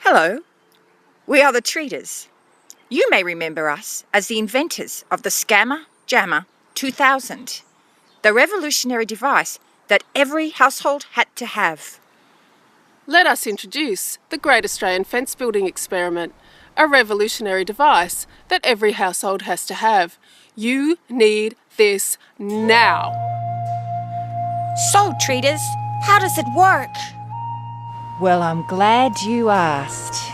Hello, we are the Treaters. You may remember us as the inventors of the Scammer Jammer 2000, the revolutionary device that every household had to have. Let us introduce the Great Australian Fence Building Experiment, a revolutionary device that every household has to have. You need this now. So, Treaters, how does it work? Well, I'm glad you asked.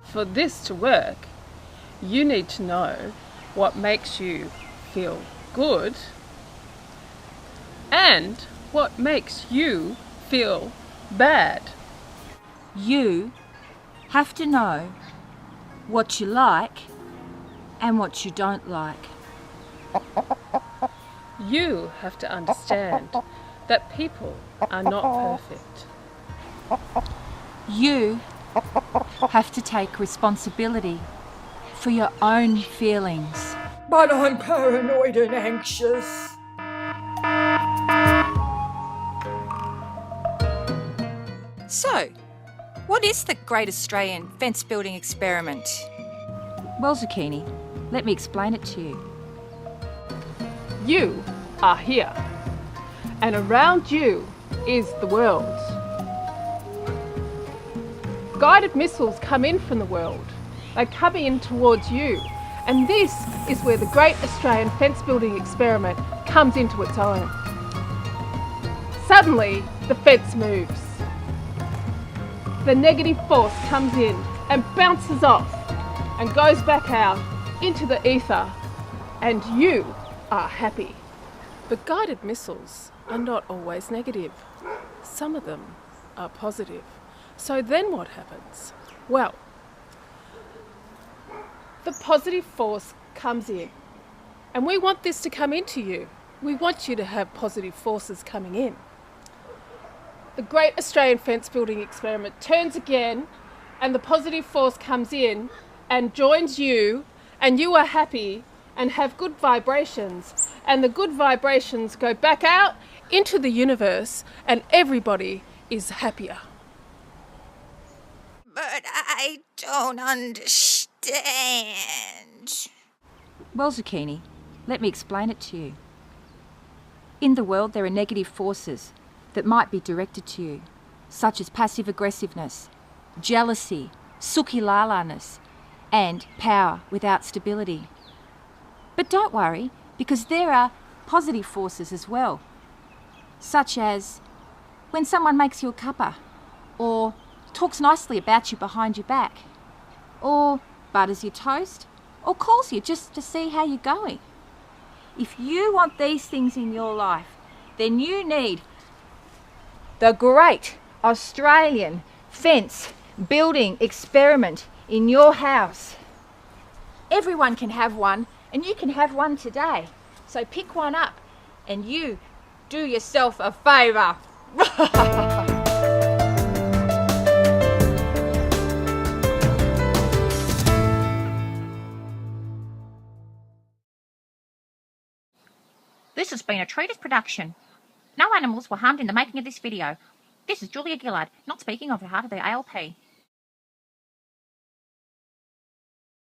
For this to work, you need to know what makes you feel good and what makes you feel bad. You have to know what you like and what you don't like. You have to understand that people are not perfect. You have to take responsibility for your own feelings. But I'm paranoid and anxious. So, what is the Great Australian Fence Building Experiment? Well, Zucchini, let me explain it to you. You are here, and around you is the world. Guided missiles come in from the world. They come in towards you, and this is where the Great Australian Fence Building Experiment comes into its own. Suddenly, the fence moves. The negative force comes in and bounces off and goes back out into the ether, and you are happy. But guided missiles are not always negative. Some of them are positive. So then what happens? Well, the positive force comes in, and we want this to come into you. We want you to have positive forces coming in. The Great Australian Fence Building Experiment turns again, and the positive force comes in and joins you, and you are happy and have good vibrations, and the good vibrations go back out into the universe, and everybody is happier. But I don't understand. Well, Zucchini, let me explain it to you. In the world, there are negative forces that might be directed to you, such as passive aggressiveness, jealousy, suki-lala-ness, and power without stability. But don't worry, because there are positive forces as well, such as when someone makes you a cuppa, or talks nicely about you behind your back, or butters your toast, or calls you just to see how you're going. If you want these things in your life, then you need the Great Australian Fence Building Experiment in your house. Everyone can have one, and you can have one today. So pick one up, and you do yourself a favour. This has been a Treaters production. No animals were harmed in the making of this video. This is Julia Gillard, not speaking on behalf of the ALP.